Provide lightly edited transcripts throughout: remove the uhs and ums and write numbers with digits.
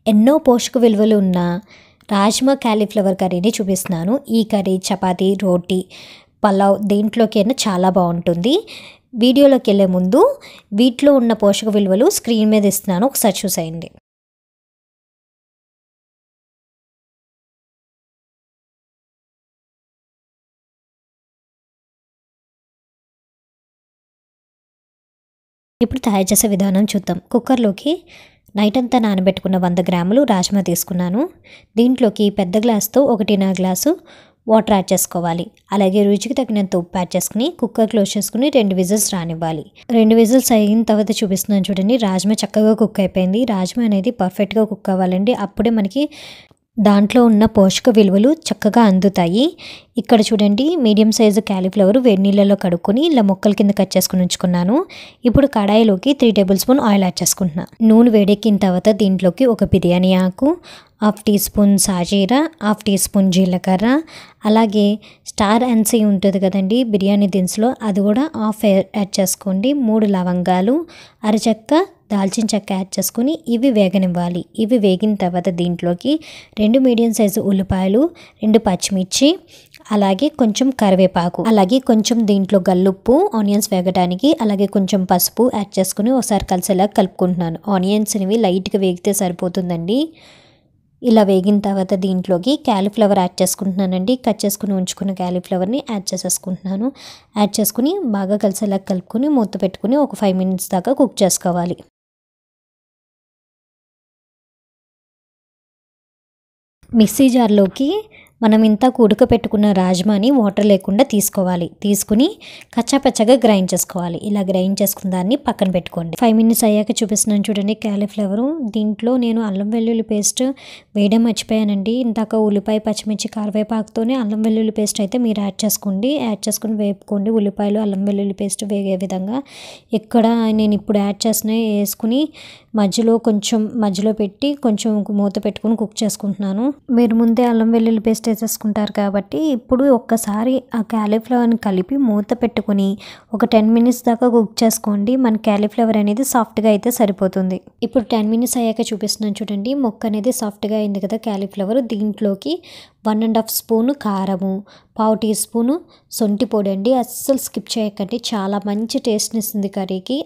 ఎన్నో పోషక విలువలు ఉన్న రాజ్మా క్యాలీఫ్లవర్ కర్రీని చూపిస్తున్నాను. ఈ కర్రీ చపాతీ, రోటీ, పలావ్ దేంట్లోకైనా చాలా బాగుంటుంది. వీడియోలోకి వెళ్ళే ముందు వీటిలో ఉన్న పోషక విలువలు స్క్రీన్ మీద ఇస్తున్నాను, ఒకసారి చూసేయండి. ఇప్పుడు తయారు చేసే విధానం చూద్దాం. కుక్కర్లోకి నైట్ అంతా నానబెట్టుకున్న 100 గ్రాములు రాజ్మా తీసుకున్నాను. దీంట్లోకి పెద్ద గ్లాస్తో 1.5 గ్లాసు వాటర్ యాడ్ చేసుకోవాలి. అలాగే రుచికి తగినంత ఉప్పు యాడ్ చేసుకుని కుక్కర్ క్లోజ్ చేసుకుని 2 విజిల్స్ రానివ్వాలి. 2 విజిల్స్ అయిన తర్వాత చూపిస్తున్నాను చూడండి. రాజ్మా చక్కగా కుక్ అయిపోయింది. రాజ్మా అనేది పర్ఫెక్ట్గా కుక్ అవ్వాలండి. అప్పుడే మనకి దాంట్లో ఉన్న పోషక విలువలు చక్కగా అందుతాయి. ఇక్కడ చూడండి, మీడియం సైజు క్యాలీఫ్లవర్ వేడి నీళ్ళలో కడుక్కొని ఇలా ముక్కల కింద కట్ చేసుకుని ఉంచుకున్నాను. ఇప్పుడు కడాయిలోకి 3 టేబుల్ స్పూన్ ఆయిల్ యాడ్ చేసుకుంటున్నాను. నూనె వేడెక్కిన తర్వాత దీంట్లోకి ఒక బిర్యానీ ఆకు, 1/2 టీ స్పూన్ సాజీరా, 1/2 టీ స్పూన్ జీలకర్ర, అలాగే స్టార్ ఎన్సీ ఉంటుంది కదండి బిర్యానీ దినుసులో, అది కూడా 1/2 యాడ్ చేసుకోండి. 3 లవంగాలు, అరచెక్క, దాల్చిన చెక్క యాడ్ చేసుకుని ఇవి వేగనివ్వాలి. ఇవి వేగిన తర్వాత దీంట్లోకి 2 మీడియం సైజు ఉల్లిపాయలు, 2 పచ్చిమిర్చి, అలాగే కొంచెం కరివేపాకు, అలాగే కొంచెం దీంట్లో గల్లుప్పు ఆనియన్స్ వేగడానికి, అలాగే కొంచెం పసుపు యాడ్ చేసుకుని ఒకసారి కలిసేలా కలుపుకుంటున్నాను. ఆనియన్స్ అనేవి లైట్గా వేగితే సరిపోతుందండి. ఇలా వేగిన తర్వాత దీంట్లోకి క్యాలీఫ్లవర్ యాడ్ చేసుకుంటున్నానండి. కట్ చేసుకుని ఉంచుకున్న క్యాలీఫ్లవర్ని యాడ్ చేసేసుకుంటున్నాను. యాడ్ చేసుకుని బాగా కలిసేలా కలుపుకొని మూత పెట్టుకుని ఒక 5 మినిట్స్ దాకా కుక్ చేసుకోవాలి. మిక్సీ జార్లోకి మనం ఇంత ఉడకపెట్టుకున్న రాజ్మాని వాటర్ లేకుండా తీసుకోవాలి. తీసుకుని కచ్చాపచ్చగా గ్రైండ్ చేసుకోవాలి. ఇలా గ్రైండ్ చేసుకున్న దాన్ని పక్కన పెట్టుకోండి. 5 మినిట్స్ అయ్యాక చూపిస్తున్నాను చూడండి క్యాలీఫ్లవరు. దీంట్లో నేను అల్లం వెల్లుల్లి పేస్ట్ వేయడం మర్చిపోయానండి. ఇందాక ఉల్లిపాయ, పచ్చిమిర్చి, కరివేపాకుతోనే అల్లం వెల్లుల్లి పేస్ట్ అయితే మీరు యాడ్ చేసుకోండి. యాడ్ చేసుకుని వేపుకోండి. ఉల్లిపాయలు, అల్లం వెల్లుల్లి పేస్ట్ వేగే విధంగా. ఇక్కడ నేను ఇప్పుడు యాడ్ వేసుకుని మధ్యలో పెట్టి కొంచెం మూత పెట్టుకుని కుక్ చేసుకుంటున్నాను. మీరు ముందే అల్లం వెల్లుల్లి పేస్ట్ వేసేసుకుంటారు కాబట్టి ఇప్పుడు ఒక్కసారి ఆ క్యాలీఫ్లవర్ని కలిపి మూత పెట్టుకుని ఒక 10 మినిట్స్ దాకా కుక్ చేసుకోండి. మన క్యాలీఫ్లవర్ అనేది సాఫ్ట్గా అయితే సరిపోతుంది. ఇప్పుడు 10 మినిట్స్ అయ్యాక చూపిస్తున్నాను చూడండి. మొక్క అనేది సాఫ్ట్గా అయింది కదా క్యాలీఫ్లవర్. దీంట్లోకి 1.5 స్పూను కారము, 1/2 టీ స్పూను సొంటి పొడి అండి. అస్సలు స్కిప్ చేయకండి, చాలా మంచి టేస్ట్ని ఇస్తుంది కర్రీకి.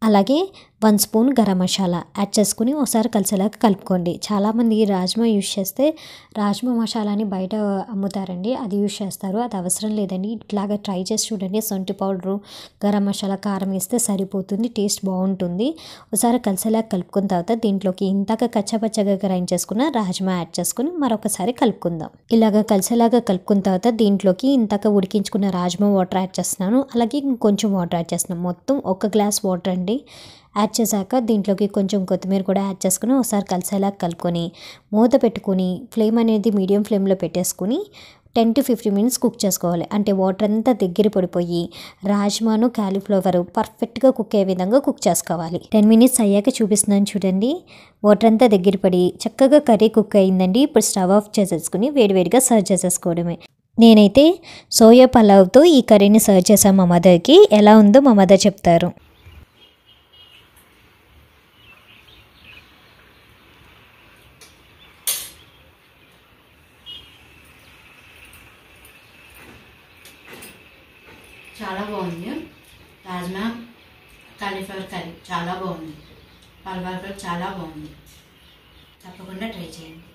అలాగే 1 స్పూన్ గరం మసాలా యాడ్ చేసుకుని ఒకసారి కలిసేలా కలుపుకోండి. చాలామంది రాజ్మా యూజ్ చేస్తే రాజ్మా మసాలాని బయట అమ్ముతారండి, అది యూజ్ చేస్తారు. అది అవసరం లేదండి. ఇట్లాగా ట్రై చేసి చూడండి. సొంటి పౌడరు, గరం మసాలా, కారం వేస్తే సరిపోతుంది. టేస్ట్ బాగుంటుంది. ఒకసారి కలిసేలా కలుపుకున్న తర్వాత దీంట్లోకి ఇంతక కచ్చాపచ్చగా గ్రైండ్ చేసుకున్న రాజ్మా యాడ్ చేసుకుని మరొకసారి కలుపుకుందాం. ఇలాగ కలిసేలాగా కలుపుకున్న తర్వాత దీంట్లోకి ఇంతక ఉడికించుకున్న రాజ్మా వాటర్ యాడ్ చేస్తున్నాను. అలాగే ఇంకొంచెం వాటర్ యాడ్ చేస్తున్నాను. మొత్తం 1 గ్లాస్ వాటర్ అండి. యాడ్ చేశాక దీంట్లోకి కొంచెం కొత్తిమీర కూడా యాడ్ చేసుకుని ఒకసారి కలిసేలా కలుపుకొని మూత పెట్టుకుని ఫ్లేమ్ అనేది మీడియం ఫ్లేమ్లో పెట్టేసుకుని 10 to 15 మినిట్స్ కుక్ చేసుకోవాలి. అంటే వాటర్ అంతా దగ్గర పడిపోయి రాజ్మాను, క్యాలీఫ్లవర్ పర్ఫెక్ట్గా కుక్ అయ్యే విధంగా కుక్ చేసుకోవాలి. 10 మినిట్స్ అయ్యాక చూపిస్తున్నాను చూడండి. వాటర్ అంతా దగ్గర పడి చక్కగా కర్రీ కుక్ అయిందండి. ఇప్పుడు స్టవ్ ఆఫ్ చేసేసుకుని వేడివేడిగా సర్వ్ చేసేసుకోవడమే. నేనైతే సోయా పలావ్తో ఈ కర్రీని సర్వ్ చేశాను మా మదర్కి. ఎలా ఉందో మా మదర్ చెప్తారు. చాలా బాగుంది. రాజ్మా కాలీఫ్లవర్ కర్రీ చాలా బాగుంది. పలావ్ కూడా చాలా బాగుంది. తప్పకుండా ట్రై చేయండి.